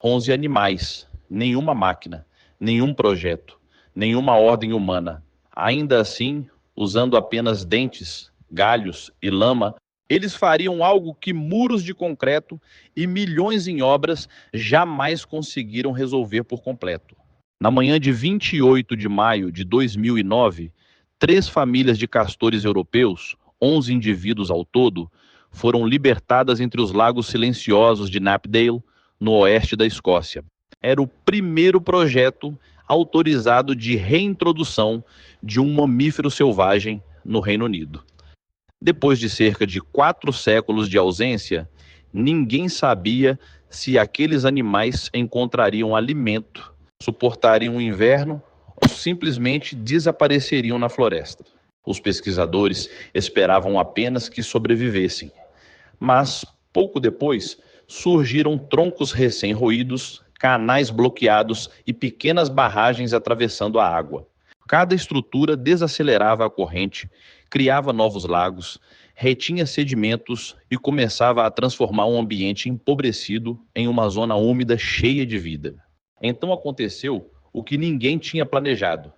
11 animais, nenhuma máquina, nenhum projeto, nenhuma ordem humana. Ainda assim, usando apenas dentes, galhos e lama, eles fariam algo que muros de concreto e milhões em obras jamais conseguiram resolver por completo. Na manhã de 28 de maio de 2009, 3 famílias de castores europeus, 11 indivíduos ao todo, foram libertadas entre os lagos silenciosos de Knapdale, no oeste da Escócia. Era o primeiro projeto autorizado de reintrodução de um mamífero selvagem no Reino Unido. Depois de cerca de 4 séculos de ausência, ninguém sabia se aqueles animais encontrariam alimento, suportariam o inverno ou simplesmente desapareceriam na floresta. Os pesquisadores esperavam apenas que sobrevivessem. Mas, pouco depois, surgiram troncos recém-roídos, canais bloqueados e pequenas barragens atravessando a água. Cada estrutura desacelerava a corrente, criava novos lagos, retinha sedimentos e começava a transformar um ambiente empobrecido em uma zona úmida cheia de vida. Então aconteceu o que ninguém tinha planejado.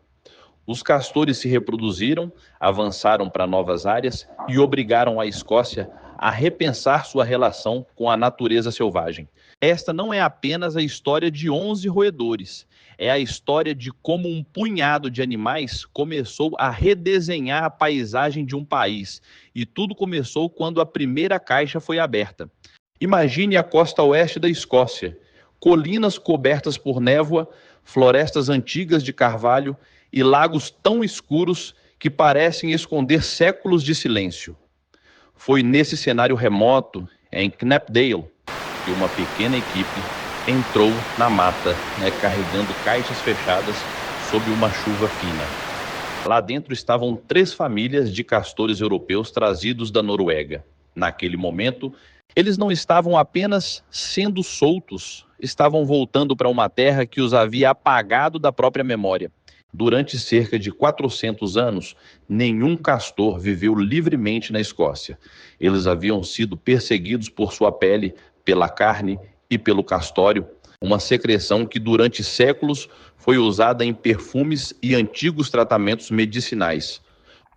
Os castores se reproduziram, avançaram para novas áreas e obrigaram a Escócia a repensar sua relação com a natureza selvagem. Esta não é apenas a história de 11 roedores, é a história de como um punhado de animais começou a redesenhar a paisagem de um país. E tudo começou quando a primeira caixa foi aberta. Imagine a costa oeste da Escócia, colinas cobertas por névoa, florestas antigas de carvalho e lagos tão escuros que parecem esconder séculos de silêncio. Foi nesse cenário remoto, em Knapdale, que uma pequena equipe entrou na mata, carregando caixas fechadas sob uma chuva fina. Lá dentro estavam 3 famílias de castores europeus trazidos da Noruega. Naquele momento, eles não estavam apenas sendo soltos, estavam voltando para uma terra que os havia apagado da própria memória. Durante cerca de 400 anos, nenhum castor viveu livremente na Escócia. Eles haviam sido perseguidos por sua pele, pela carne e pelo castório, uma secreção que durante séculos foi usada em perfumes e antigos tratamentos medicinais.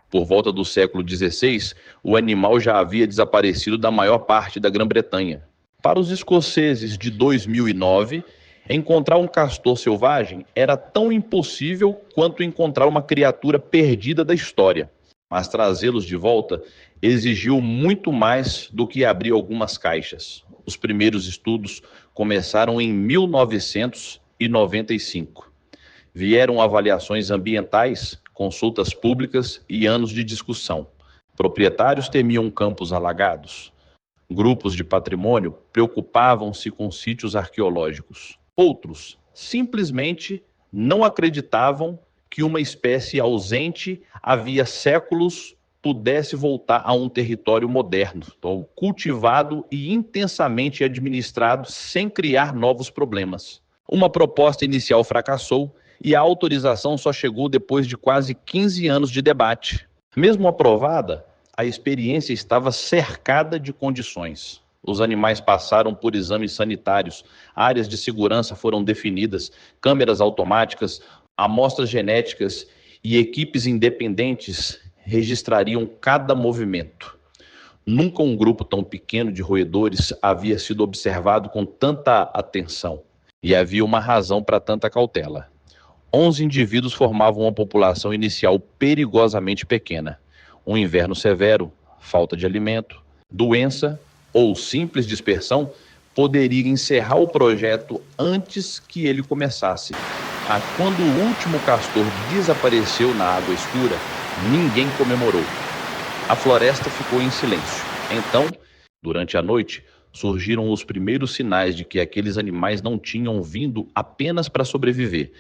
Por volta do século XVI, o animal já havia desaparecido da maior parte da Grã-Bretanha. Para os escoceses de 2009, encontrar um castor selvagem era tão impossível quanto encontrar uma criatura perdida da história. Mas trazê-los de volta exigiu muito mais do que abrir algumas caixas. Os primeiros estudos começaram em 1995. Vieram avaliações ambientais, consultas públicas e anos de discussão. Proprietários temiam campos alagados. Grupos de patrimônio preocupavam-se com sítios arqueológicos. Outros simplesmente não acreditavam que uma espécie ausente havia séculos pudesse voltar a um território moderno, cultivado e intensamente administrado sem criar novos problemas. Uma proposta inicial fracassou e a autorização só chegou depois de quase 15 anos de debate. Mesmo aprovada, a experiência estava cercada de condições. Os animais passaram por exames sanitários, áreas de segurança foram definidas, câmeras automáticas, amostras genéticas e equipes independentes registrariam cada movimento. Nunca um grupo tão pequeno de roedores havia sido observado com tanta atenção. E havia uma razão para tanta cautela. 11 indivíduos formavam uma população inicial perigosamente pequena. Um inverno severo, falta de alimento, doença ou simples dispersão poderia encerrar o projeto antes que ele começasse. Quando o último castor desapareceu na água escura, ninguém comemorou. A floresta ficou em silêncio. Então, durante a noite, surgiram os primeiros sinais de que aqueles animais não tinham vindo apenas para sobreviver.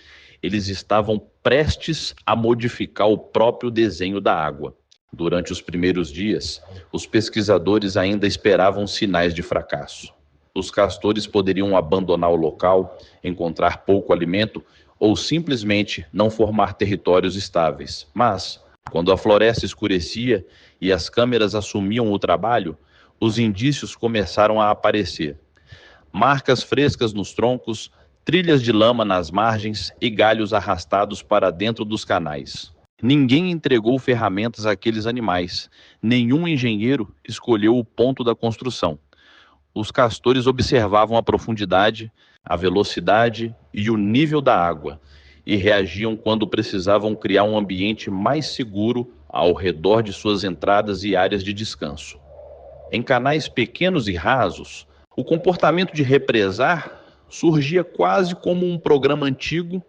Eles estavam prestes a modificar o próprio desenho da água. Durante os primeiros dias, os pesquisadores ainda esperavam sinais de fracasso. Os castores poderiam abandonar o local, encontrar pouco alimento ou simplesmente não formar territórios estáveis. Mas, quando a floresta escurecia e as câmeras assumiam o trabalho, os indícios começaram a aparecer. Marcas frescas nos troncos, trilhas de lama nas margens e galhos arrastados para dentro dos canais. Ninguém entregou ferramentas àqueles animais. Nenhum engenheiro escolheu o ponto da construção. Os castores observavam a profundidade, a velocidade e o nível da água e reagiam quando precisavam criar um ambiente mais seguro ao redor de suas entradas e áreas de descanso. Em canais pequenos e rasos, o comportamento de represar surgia quase como um programa antigo,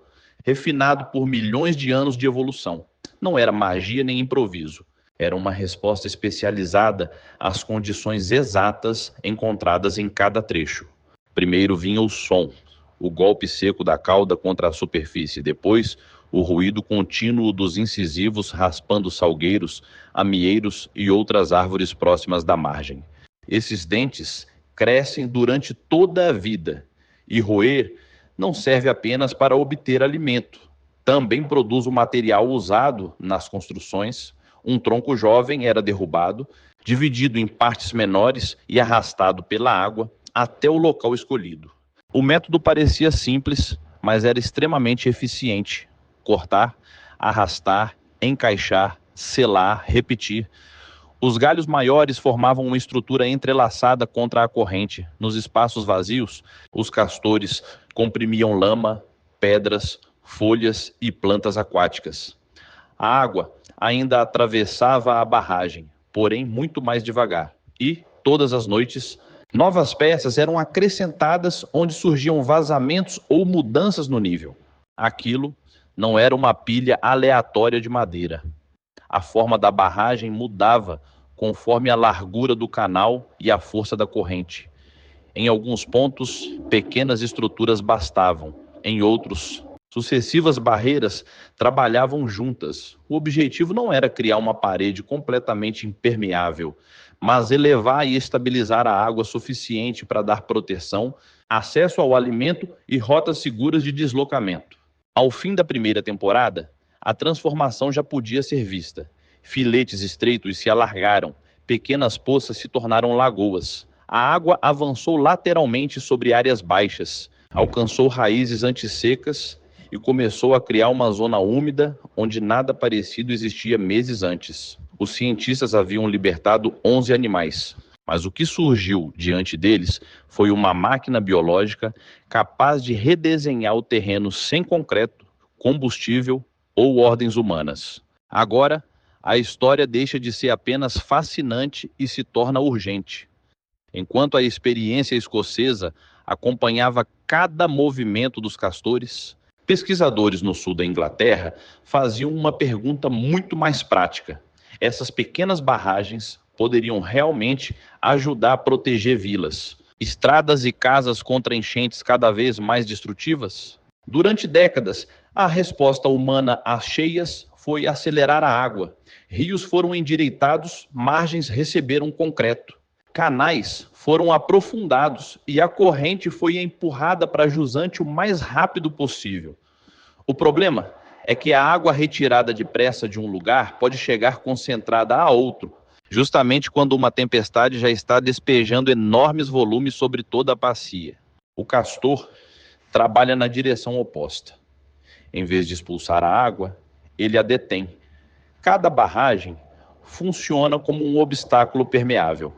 refinado por milhões de anos de evolução. Não era magia nem improviso. Era uma resposta especializada às condições exatas encontradas em cada trecho. Primeiro vinha o som, o golpe seco da cauda contra a superfície. Depois, o ruído contínuo dos incisivos raspando salgueiros, amieiros e outras árvores próximas da margem. Esses dentes crescem durante toda a vida, e roer não serve apenas para obter alimento. Também produz o material usado nas construções. Um tronco jovem era derrubado, dividido em partes menores e arrastado pela água até o local escolhido. O método parecia simples, mas era extremamente eficiente. Cortar, arrastar, encaixar, selar, repetir. Os galhos maiores formavam uma estrutura entrelaçada contra a corrente. Nos espaços vazios, os castores comprimiam lama, pedras, folhas e plantas aquáticas. A água ainda atravessava a barragem, porém muito mais devagar. E, todas as noites, novas peças eram acrescentadas onde surgiam vazamentos ou mudanças no nível. Aquilo não era uma pilha aleatória de madeira. A forma da barragem mudava conforme a largura do canal e a força da corrente. Em alguns pontos, pequenas estruturas bastavam. Em outros, sucessivas barreiras trabalhavam juntas. O objetivo não era criar uma parede completamente impermeável, mas elevar e estabilizar a água suficiente para dar proteção, acesso ao alimento e rotas seguras de deslocamento. Ao fim da primeira temporada, a transformação já podia ser vista. Filetes estreitos se alargaram, pequenas poças se tornaram lagoas. A água avançou lateralmente sobre áreas baixas, alcançou raízes antissecas e começou a criar uma zona úmida onde nada parecido existia meses antes. Os cientistas haviam libertado 11 animais, mas o que surgiu diante deles foi uma máquina biológica capaz de redesenhar o terreno sem concreto, combustível ou ordens humanas. Agora, a história deixa de ser apenas fascinante e se torna urgente. Enquanto a experiência escocesa acompanhava cada movimento dos castores, pesquisadores no sul da Inglaterra faziam uma pergunta muito mais prática. Essas pequenas barragens poderiam realmente ajudar a proteger vilas, estradas e casas contra enchentes cada vez mais destrutivas? Durante décadas, a resposta humana às cheias foi acelerar a água. Rios foram endireitados, margens receberam concreto. Canais foram aprofundados e a corrente foi empurrada para jusante o mais rápido possível. O problema é que a água retirada depressa de um lugar pode chegar concentrada a outro, justamente quando uma tempestade já está despejando enormes volumes sobre toda a bacia. O castor trabalha na direção oposta. Em vez de expulsar a água, ele a detém. Cada barragem funciona como um obstáculo permeável.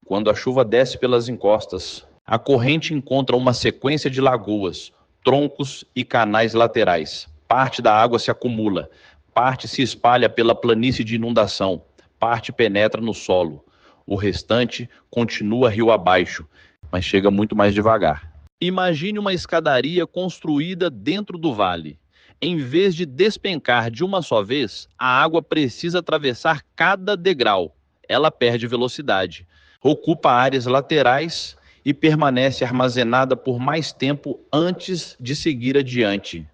Quando a chuva desce pelas encostas, a corrente encontra uma sequência de lagoas, troncos e canais laterais. Parte da água se acumula, parte se espalha pela planície de inundação, parte penetra no solo. O restante continua rio abaixo, mas chega muito mais devagar. Imagine uma escadaria construída dentro do vale. Em vez de despencar de uma só vez, a água precisa atravessar cada degrau. Ela perde velocidade, ocupa áreas laterais e permanece armazenada por mais tempo antes de seguir adiante.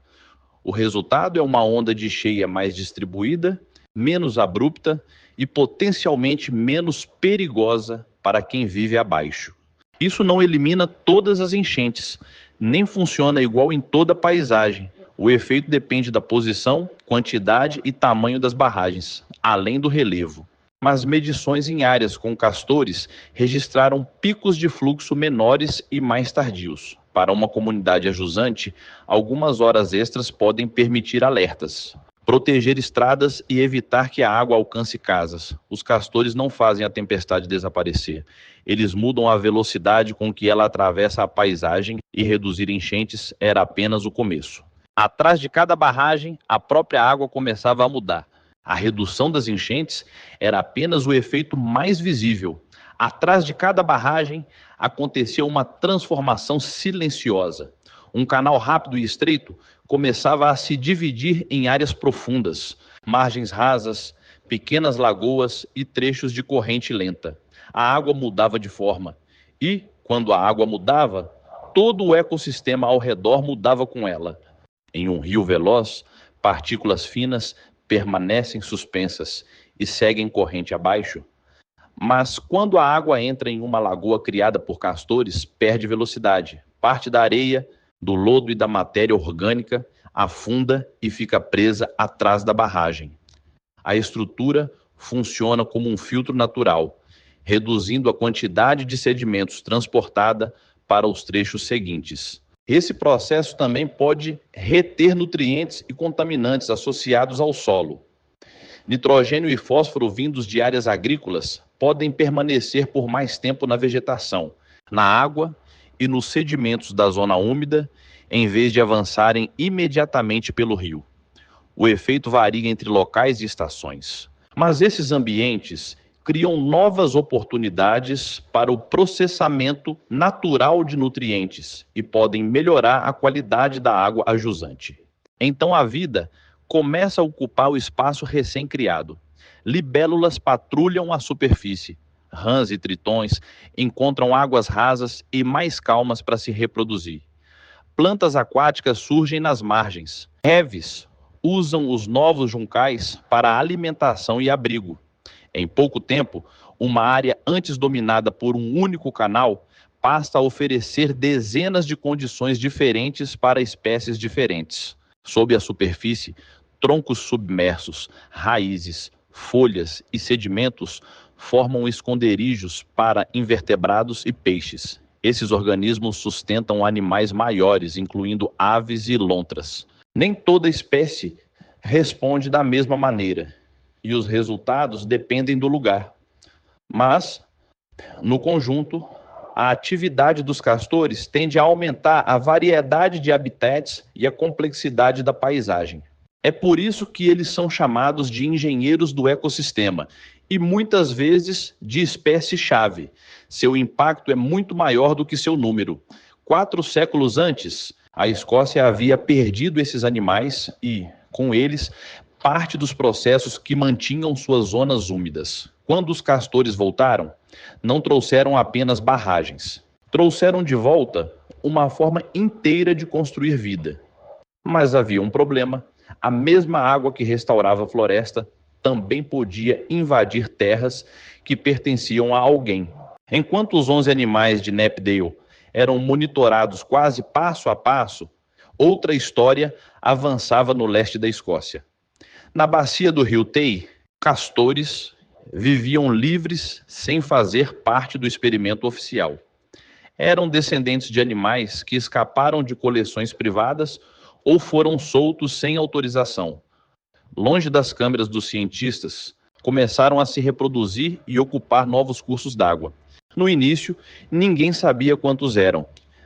O resultado é uma onda de cheia mais distribuída, menos abrupta e potencialmente menos perigosa para quem vive abaixo. Isso não elimina todas as enchentes, nem funciona igual em toda a paisagem. O efeito depende da posição, quantidade e tamanho das barragens, além do relevo. Mas medições em áreas com castores registraram picos de fluxo menores e mais tardios. Para uma comunidade ajusante, algumas horas extras podem permitir alertas, proteger estradas e evitar que a água alcance casas. Os castores não fazem a tempestade desaparecer. Eles mudam a velocidade com que ela atravessa a paisagem e reduzir enchentes era apenas o começo. Atrás de cada barragem, a própria água começava a mudar. A redução das enchentes era apenas o efeito mais visível. Atrás de cada barragem acontecia uma transformação silenciosa. Um canal rápido e estreito começava a se dividir em áreas profundas, margens rasas, pequenas lagoas e trechos de corrente lenta. A água mudava de forma e, quando a água mudava, todo o ecossistema ao redor mudava com ela. Em um rio veloz, partículas finas permanecem suspensas e seguem corrente abaixo. Mas quando a água entra em uma lagoa criada por castores, perde velocidade. Parte da areia, do lodo e da matéria orgânica afunda e fica presa atrás da barragem. A estrutura funciona como um filtro natural, reduzindo a quantidade de sedimentos transportada para os trechos seguintes. Esse processo também pode reter nutrientes e contaminantes associados ao solo. Nitrogênio e fósforo vindos de áreas agrícolas podem permanecer por mais tempo na vegetação, na água e nos sedimentos da zona úmida, em vez de avançarem imediatamente pelo rio. O efeito varia entre locais e estações, mas esses ambientes criam novas oportunidades para o processamento natural de nutrientes e podem melhorar a qualidade da água a jusante. Então a vida começa a ocupar o espaço recém-criado. Libélulas patrulham a superfície. Rãs e tritões encontram águas rasas e mais calmas para se reproduzir. Plantas aquáticas surgem nas margens. Reves usam os novos juncais para alimentação e abrigo. Em pouco tempo, uma área antes dominada por um único canal passa a oferecer dezenas de condições diferentes para espécies diferentes. Sob a superfície, troncos submersos, raízes, folhas e sedimentos formam esconderijos para invertebrados e peixes. Esses organismos sustentam animais maiores, incluindo aves e lontras. Nem toda espécie responde da mesma maneira, e os resultados dependem do lugar. Mas, no conjunto, a atividade dos castores tende a aumentar a variedade de habitats e a complexidade da paisagem. É por isso que eles são chamados de engenheiros do ecossistema e muitas vezes de espécie-chave. Seu impacto é muito maior do que seu número. 4 séculos antes, a Escócia havia perdido esses animais e, com eles, parte dos processos que mantinham suas zonas úmidas. Quando os castores voltaram, não trouxeram apenas barragens. Trouxeram de volta uma forma inteira de construir vida. Mas havia um problema. A mesma água que restaurava a floresta também podia invadir terras que pertenciam a alguém. Enquanto os 11 animais de Knapdale eram monitorados quase passo a passo, outra história avançava no leste da Escócia. Na bacia do rio Tay, castores viviam livres sem fazer parte do experimento oficial. Eram descendentes de animais que escaparam de coleções privadas ou foram soltos sem autorização. Longe das câmeras dos cientistas, começaram a se reproduzir e ocupar novos cursos d'água. No início, ninguém sabia quantos eram,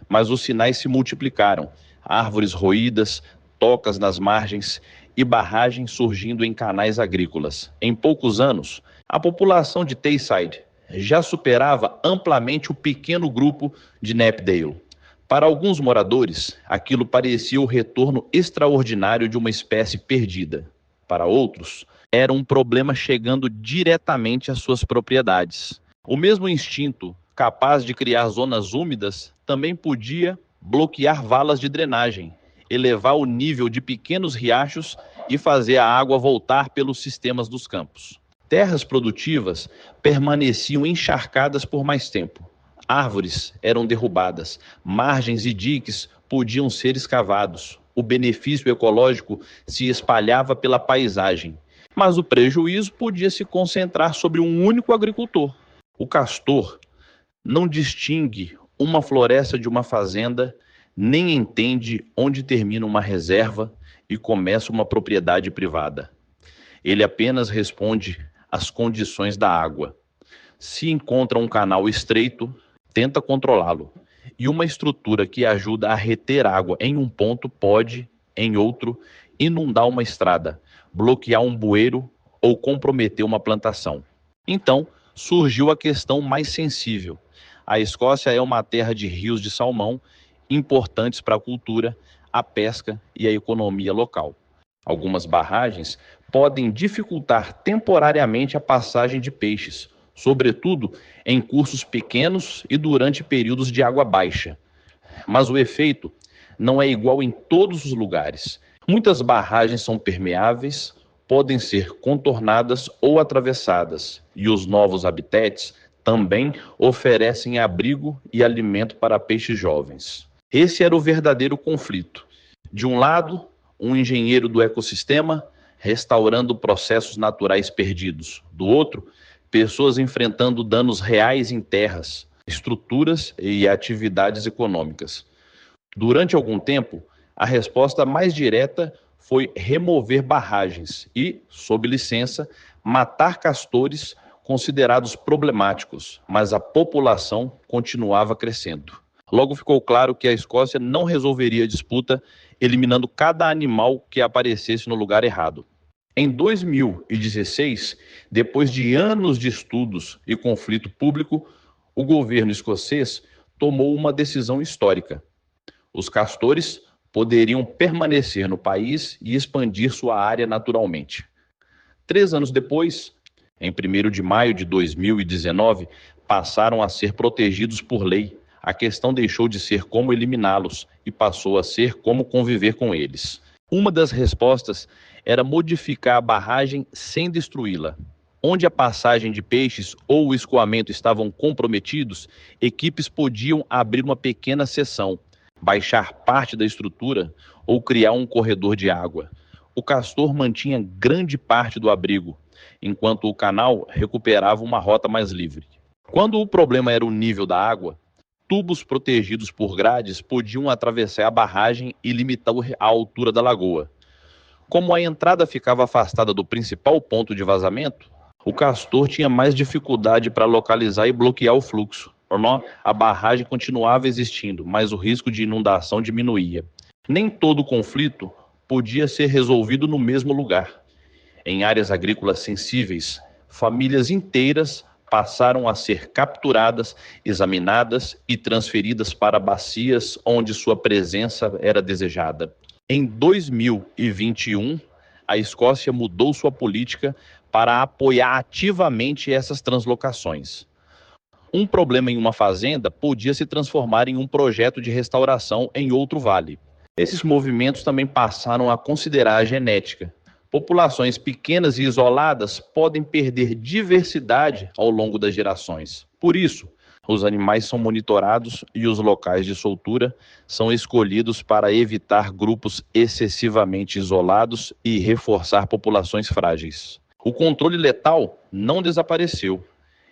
mas os sinais se multiplicaram. Árvores roídas, tocas nas margens e barragens surgindo em canais agrícolas. Em poucos anos, a população de Tayside já superava amplamente o pequeno grupo de Knapdale. Para alguns moradores, aquilo parecia o retorno extraordinário de uma espécie perdida. Para outros, era um problema chegando diretamente às suas propriedades. O mesmo instinto, capaz de criar zonas úmidas, também podia bloquear valas de drenagem, elevar o nível de pequenos riachos e fazer a água voltar pelos sistemas dos campos. Terras produtivas permaneciam encharcadas por mais tempo. Árvores eram derrubadas, margens e diques podiam ser escavados. O benefício ecológico se espalhava pela paisagem. Mas o prejuízo podia se concentrar sobre um único agricultor. O castor não distingue uma floresta de uma fazenda, nem entende onde termina uma reserva e começa uma propriedade privada. Ele apenas responde às condições da água. Se encontra um canal estreito, tenta controlá-lo. E uma estrutura que ajuda a reter água em um ponto pode, em outro, inundar uma estrada, bloquear um bueiro ou comprometer uma plantação. Então, surgiu a questão mais sensível. A Escócia é uma terra de rios de salmão, importantes para a cultura, a pesca e a economia local. Algumas barragens podem dificultar temporariamente a passagem de peixes, sobretudo em cursos pequenos e durante períodos de água baixa. Mas o efeito não é igual em todos os lugares. Muitas barragens são permeáveis, podem ser contornadas ou atravessadas, e os novos habitats também oferecem abrigo e alimento para peixes jovens. Esse era o verdadeiro conflito. De um lado, um engenheiro do ecossistema restaurando processos naturais perdidos. Do outro, pessoas enfrentando danos reais em terras, estruturas e atividades econômicas. Durante algum tempo, a resposta mais direta foi remover barragens e, sob licença, matar castores considerados problemáticos, mas a população continuava crescendo. Logo ficou claro que a Escócia não resolveria a disputa eliminando cada animal que aparecesse no lugar errado. Em 2016, depois de anos de estudos e conflito público, o governo escocês tomou uma decisão histórica. Os castores poderiam permanecer no país e expandir sua área naturalmente. 3 anos depois, em 1º de maio de 2019, passaram a ser protegidos por lei. A questão deixou de ser como eliminá-los e passou a ser como conviver com eles. Uma das respostas era modificar a barragem sem destruí-la. Onde a passagem de peixes ou o escoamento estavam comprometidos, equipes podiam abrir uma pequena seção, baixar parte da estrutura ou criar um corredor de água. O castor mantinha grande parte do abrigo, enquanto o canal recuperava uma rota mais livre. Quando o problema era o nível da água, tubos protegidos por grades podiam atravessar a barragem e limitar a altura da lagoa. Como a entrada ficava afastada do principal ponto de vazamento, o castor tinha mais dificuldade para localizar e bloquear o fluxo. A barragem continuava existindo, mas o risco de inundação diminuía. Nem todo conflito podia ser resolvido no mesmo lugar. Em áreas agrícolas sensíveis, famílias inteiras passaram a ser capturadas, examinadas e transferidas para bacias onde sua presença era desejada. Em 2021, a Escócia mudou sua política para apoiar ativamente essas translocações. Um problema em uma fazenda podia se transformar em um projeto de restauração em outro vale. Esses movimentos também passaram a considerar a genética. Populações pequenas e isoladas podem perder diversidade ao longo das gerações. Por isso, os animais são monitorados e os locais de soltura são escolhidos para evitar grupos excessivamente isolados e reforçar populações frágeis. O controle letal não desapareceu.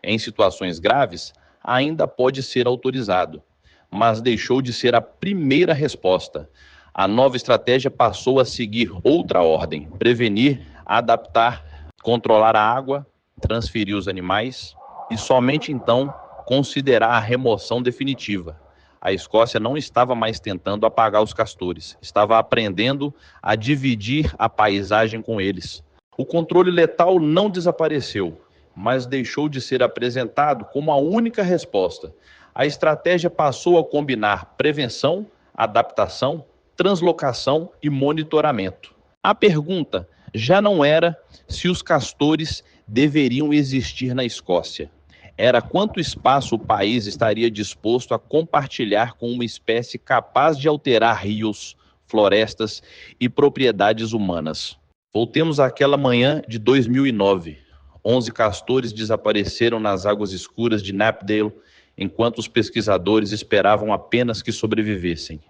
Em situações graves, ainda pode ser autorizado, mas deixou de ser a primeira resposta. A nova estratégia passou a seguir outra ordem: prevenir, adaptar, controlar a água, transferir os animais e somente então considerar a remoção definitiva. A Escócia não estava mais tentando apagar os castores, estava aprendendo a dividir a paisagem com eles. O controle letal não desapareceu, mas deixou de ser apresentado como a única resposta. A estratégia passou a combinar prevenção, adaptação, translocação e monitoramento. A pergunta já não era se os castores deveriam existir na Escócia. Era quanto espaço o país estaria disposto a compartilhar com uma espécie capaz de alterar rios, florestas e propriedades humanas. Voltemos àquela manhã de 2009. 11 castores desapareceram nas águas escuras de Knapdale, enquanto os pesquisadores esperavam apenas que sobrevivessem.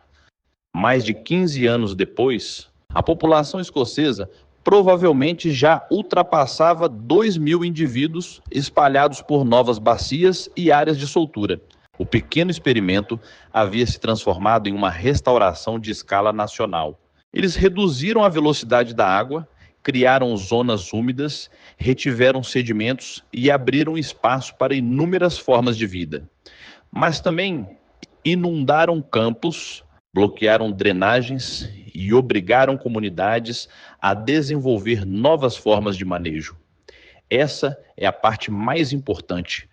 Mais de 15 anos depois, a população escocesa provavelmente já ultrapassava 2.000 indivíduos espalhados por novas bacias e áreas de soltura. O pequeno experimento havia se transformado em uma restauração de escala nacional. Eles reduziram a velocidade da água, criaram zonas úmidas, retiveram sedimentos e abriram espaço para inúmeras formas de vida. Mas também inundaram campos, bloquearam drenagens e obrigaram comunidades a desenvolver novas formas de manejo. Essa é a parte mais importante.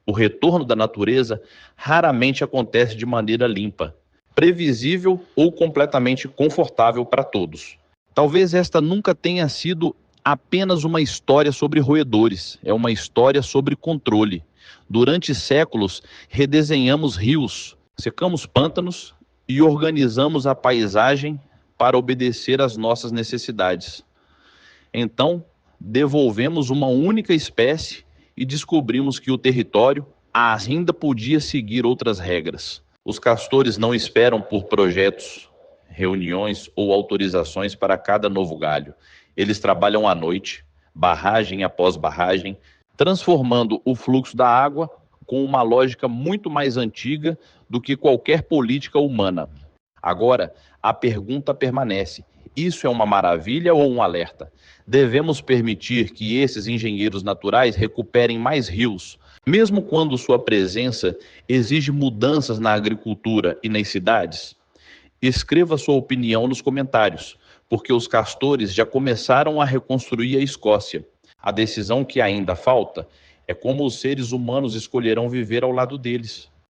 O retorno da natureza raramente acontece de maneira limpa, previsível ou completamente confortável para todos. Talvez esta nunca tenha sido apenas uma história sobre roedores, é uma história sobre controle. Durante séculos, redesenhamos rios, secamos pântanos e organizamos a paisagem para obedecer às nossas necessidades. Então, devolvemos uma única espécie e descobrimos que o território ainda podia seguir outras regras. Os castores não esperam por projetos, reuniões ou autorizações para cada novo galho. Eles trabalham à noite, barragem após barragem, transformando o fluxo da água com uma lógica muito mais antiga do que qualquer política humana. Agora, a pergunta permanece: isso é uma maravilha ou um alerta? Devemos permitir que esses engenheiros naturais recuperem mais rios, mesmo quando sua presença exige mudanças na agricultura e nas cidades? Escreva sua opinião nos comentários, porque os castores já começaram a reconstruir a Escócia. A decisão que ainda falta é como os seres humanos escolherão viver ao lado deles.